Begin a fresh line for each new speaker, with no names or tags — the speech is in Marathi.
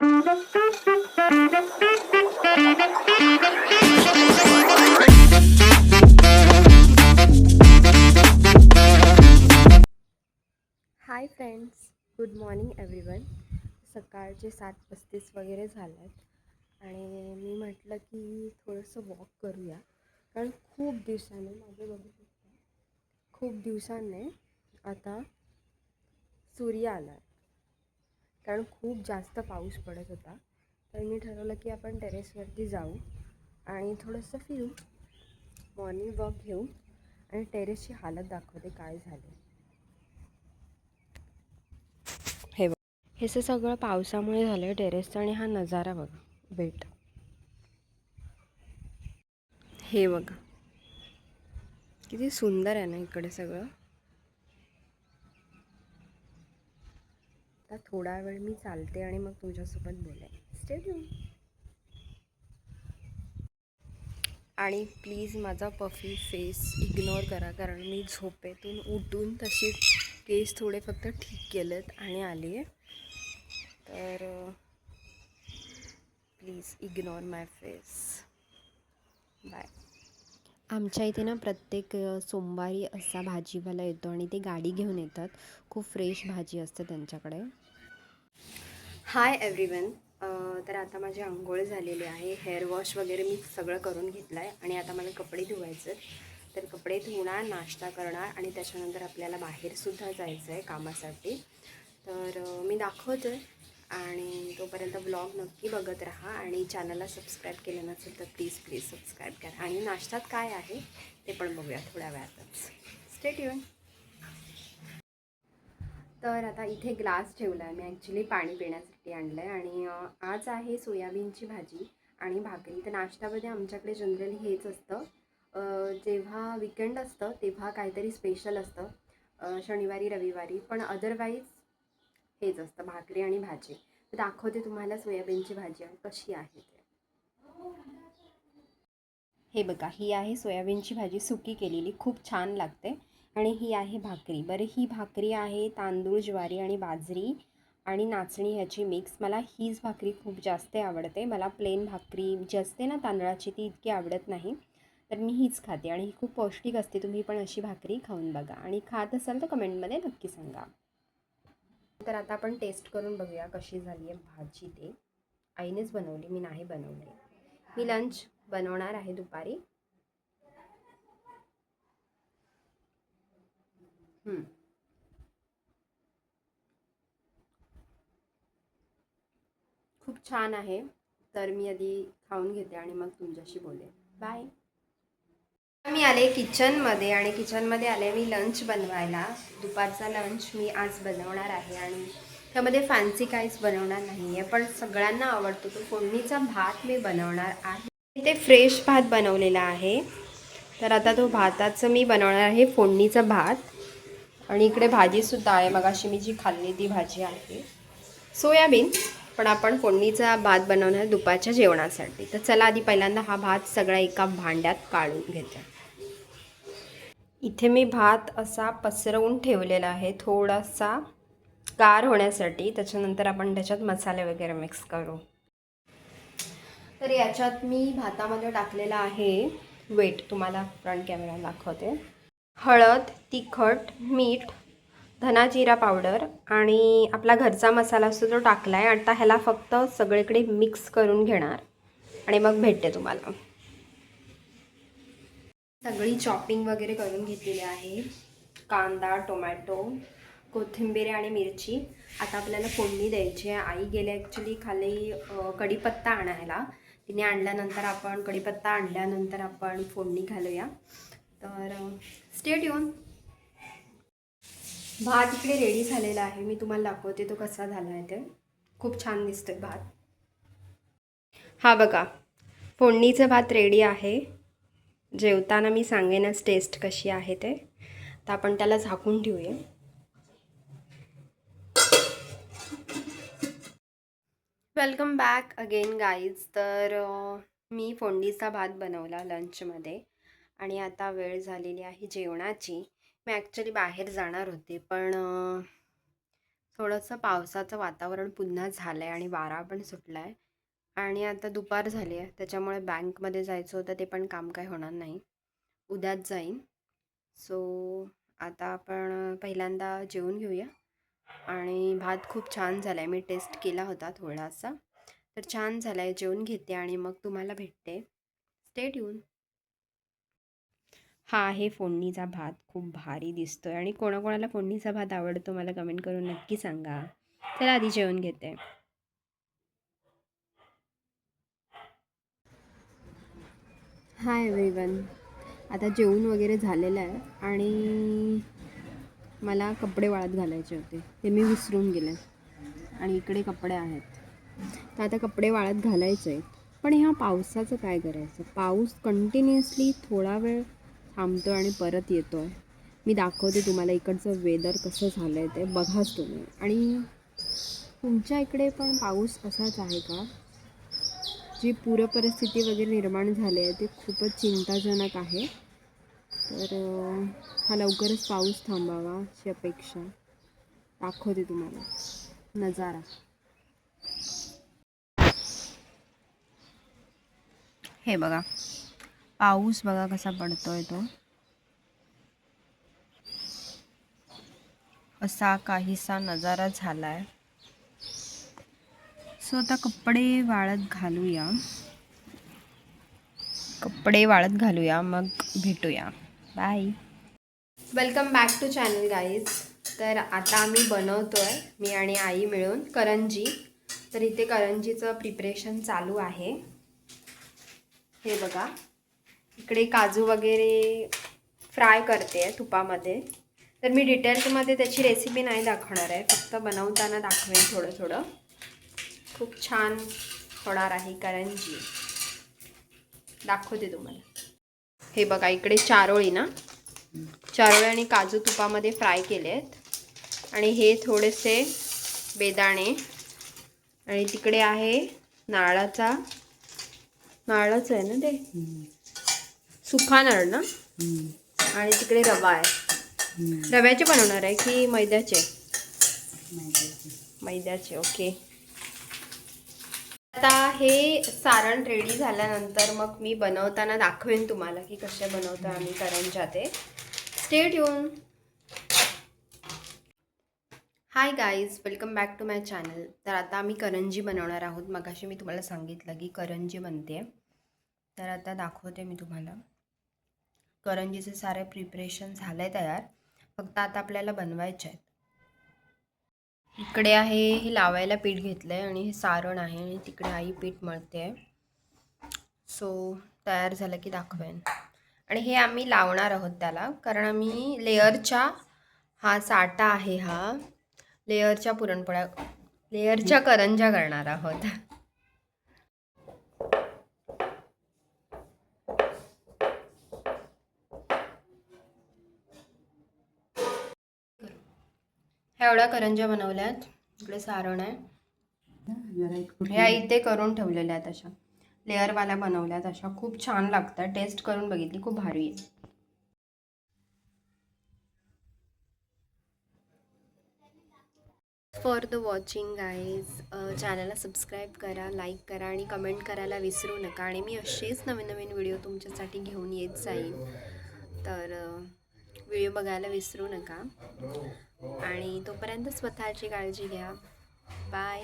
Hi friends, good morning everyone. सकाळचे 7:35 वगैरे झाले आहेत आणि मी म्हटलं की थोडंसं वॉक करूया. कारण खूप दिवसाने आता सूर्य आला आहे. कारण खूप जास्त पाऊस पडत होता, तर मी ठरवलं की आपण टेरेसवरती जाऊ आणि थोडंसं फिरू, मॉर्निंग वॉक घेऊ आणि टेरेसची हालत दाखवते काय झाले. हे सगळं पावसामुळे झालं टेरेसचं. आणि हा नजारा बघा, बेट हे बघा किती सुंदर आहे ना इकडे सगळं. आता थोडा वेळ मी चालते आणि मग तुमच्यासोबत बोलेन. Stay tune. आणि प्लीज माझा पफी फेस इग्नोर करा, कारण मी झोपेतून उठून तशी केस थोडे फक्त ठीक केलेत आणि आली आहे. तर please ignore my face. Bye. आमच्या इथे ना प्रत्येक सोमवारी असा भाजीवाला येतो आणि ते गाडी घेऊन येतात. खूप फ्रेश भाजी असते त्यांच्याकडे. Hi everyone. तर आता माझी आंघोळ झालेली आहे, हेअर वॉश वगैरे मी सगळं करून घेतलं आहे आणि आता मला कपडे धुवायचे. तर कपडे धुणार, नाश्ता करणार आणि त्याच्यानंतर आपल्याला बाहेरसुद्धा जायचं आहे कामासाठी. तर मी दाखवते आणि तोपर्यंत ब्लॉग नक्की बघत राहा. आणि चॅनलला सबस्क्राईब केलं नसेल तर प्लीज सबस्क्राईब करा. आणि नाश्त्यात काय आहे ते पण बघूया थोड्या वेळातच. Stay tune. तर आता इथे ग्लास ठेवला आहे मी, ॲक्च्युली पाणी पिण्यासाठी आणलं आहे. आणि आज आहे सोयाबीनची भाजी आणि भाकरी. तर नाश्त्यामध्ये आमच्याकडे जनरली हेच असतं. जेव्हा विकेंड असतं तेव्हा काहीतरी स्पेशल असतं, शनिवारी रविवारी, पण अदरवाईज हेच असतं, भाकरी आणि भाजी. तर दाखवते तुम्हाला सोयाबीनची भाजी कशी आहे ते. हे बघा, ही आहे सोयाबीनची भाजी सुकी केलेली, खूप छान लागते. आणि ही आहे भाकरी. बरं, ही भाकरी आहे तांदूळ, ज्वारी आणि बाजरी आणि नाचणी ह्याची मिक्स. मला हीच भाकरी खूप जास्त आवडते. मला प्लेन भाकरी जी असते ना तांदळाची, ती इतकी आवडत नाही. तर मी हीच खाते आणि ही खूप पौष्टिक असते. तुम्ही पण अशी भाकरी खाऊन बघा आणि खात असाल तर कमेंटमध्ये नक्की सांगा. तर आता आपण टेस्ट करून बघूया कशी झाली आहे भाजी. ते आईनेच बनवली, मी नाही बनवली. मी लंच बनवणार आहे दुपारी. खूप छान आहे. तर मी आधी खाऊन घेते आणि मग तुमच्याशी बोलेन. बाय. मी आले किचनमध्ये आणि किचनमध्ये आले मी लंच बनवायला. दुपारचा लंच मी आज बनवणार आहे आणि त्यामध्ये फॅन्सी काहीच बनवणार नाही आहे, पण सगळ्यांना आवडतो तो फोडणीचा भात मी बनवणार आहे. इथे फ्रेश भात बनवलेला आहे. तर आता तो भाताचं मी बनवणार आहे फोडणीचा भात. आणि इकडे भाजीसुद्धा आहे, मगाशी मी जी खाल्ली ती भाजी आहे सोयाबीन. पण आपण फोडणीचा भात बनवणार दुपारच्या जेवणासाठी. तर चला आधी पहिल्यांदा हा भात सगळा एका भांड्यात काढून घेते. इथे मी भात असा पसरवून ठेवलेला आहे थोडासा गार होण्यासाठी. त्याच्यानंतर आपण त्याच्यात मसाले वगैरे मिक्स करू. तर याच्यात मी भातामध्ये टाकलेला आहे वेट, तुम्हाला फ्रंट कॅमेरा दाखवते. हळद, तिखट, मीठ, धना जिरा पावडर आणि आपला घरचा मसाला असतो तो टाकला आहे. आता ह्याला फक्त सगळीकडे मिक्स करून घेणार आणि मग भेटते तुम्हाला. सगळी चॉपिंग वगैरे करून घेतलेली आहे. कांदा, टोमॅटो, कोथिंबीर आणि मिरची. आता आपल्याला फोडणी द्यायची आहे. आई गेले ॲक्च्युली खाली कढीपत्ता आणायला. तिने आणल्यानंतर आपण कढीपत्ता आणल्यानंतर आपण फोडणी घालूया. तर स्टे ट्यून. भात इकडे रेडी झालेला आहे, मी तुम्हाला दाखवते तो कसा झाला आहे ते. खूप छान दिसतोय भात. हा बघा, फोडणीचं भात रेडी आहे. जेवताना मी सांगेनच टेस्ट कशी आहे ते. तर आपण त्याला झाकून ठेवूया. Welcome back again guys. तर मी फोडणीचा भात बनवला लंचमध्ये आणि आता वेळ झालेली आहे जेवणाची. मी ॲक्च्युली बाहेर जाणार होते, पण थोडंसं पावसाचं वातावरण पुन्हा झालं आहे आणि वारा पण सुटला आहे आणि आता दुपार झाली आहे, त्याच्यामुळे बँकमध्ये जायचं होतं, ते पण काम काय होणार नाही, उद्याच जाईन. सो आता आपण पहिल्यांदा जेवून घेऊया. आणि भात खूप छान झाला आहे, मी टेस्ट केला होता थोडासा, तर छान झाला आहे. जेवून घेते आणि मग तुम्हाला भेटते. Stay tune. हा आहे फोडणीचा भात, खूप भारी दिसतोय आणि कोणाकोणाला फोडणीचा भात आवडतो मला कमेंट करून नक्की सांगा. चला आधी जेवण घेते. हाय एव्हरीवन, आता जेवण वगैरे झालेलं आहे आणि मला कपडे वाळत घालायचे होते, ते मी विसरून गेले आणि इकडे कपडे आहेत. तर आता कपडे वाळत घालायचे आहेत, पण ह्या पावसाचं काय करायचं. पाऊस कंटिन्युअसली थोडा वेळ थांबतो आणि परत येतो आहे. मी दाखवते तुम्हाला इकडचं वेदर कसं झालं आहे ते बघाच तुम्ही. आणि तुमच्या इकडे पण पाऊस असाच आहे का? जी पूरपरिस्थिती वगैरे निर्माण झाली आहे ते खूपच चिंताजनक आहे. तर हा लवकरच पाऊस थांबावा अशी अपेक्षा. दाखवते तुम्हाला नजारा. हे बघा, पाऊस बघा कसा पडतोय तो, असा काहीसा नजारा झालाय. सो आता कपडे वाळत घालूया मग भेटूया. Bye. Welcome back to channel guys. तर आता आम्ही बनवतोय, मी आणि आई मिळून, करंजी. तर इथे करंजीचं प्रिपरेशन चालू आहे. हे बघा, इकडे काजू वगैरे फ्राय करते आहे तुपामध्ये. तर मी डिटेल्समध्ये त्याची रेसिपी नाही दाखवणार आहे, फक्त बनवताना दाखवेन थोडं थोडं. खूप छान होणार आहे करंजी, दाखवते तुम्हाला. हे बघा, इकडे चारोळी आणि काजू तुपामध्ये फ्राय केले आहेत आणि हे थोडेसे बेदाणे आणि तिकडे आहे नारळाचं आहे ना ते, सुखा नारळ ना, आणि तिकडे रवा आहे. रव्याचे बनवणार आहे की मैद्याचे? मैद्याचे. ओके. आता हे सारण रेडी झाल्यानंतर मग मी बनवताना दाखवेन तुम्हाला की कसे बनवतो आम्ही करंज्या ते. Stay tune. Hi guys, welcome back to my channel. तर आता आम्ही करंजी बनवणार आहोत. मगाशी मी तुम्हाला सांगितलं की करंजी बनते, तर आता दाखवते मी तुम्हाला. करंजीचे सारे प्रिपरेशन झाले तयार, फक्त आता आपल्याला बनवायचे आहेत. इकडे आहे हे लावायला पीठ घेतलं आहे आणि हे सारण आहे आणि तिकडे आई पीठ मळते आहे. सो तयार झालं की दाखवेन. आणि हे आम्ही लावणार आहोत त्याला, कारण आम्ही लेअरच्या, हा साठा आहे, हा लेअरच्या पुरणपोळ्या, लेअरच्या करंज्या करणार आहोत. ह्या एवढ्या करंज्या बनवल्यात. इकडे सारण आहे, ह्या इथे करून ठेवलेल्या आहेत, अशा लेअरवाल्या बनवल्यात. अशा खूप छान लागतात, टेस्ट करून बघितली, खूप भारी आहे. For the watching guys. चॅनलला सबस्क्राईब करा, लाईक करा आणि कमेंट करायला विसरू नका. आणि मी असेच नवीन नवीन व्हिडिओ तुमच्यासाठी घेऊन येत जाईन, तर व्हिडिओ बघायला विसरू नका. आणि तोपर्यंत स्वतःची काळजी घ्या. बाय.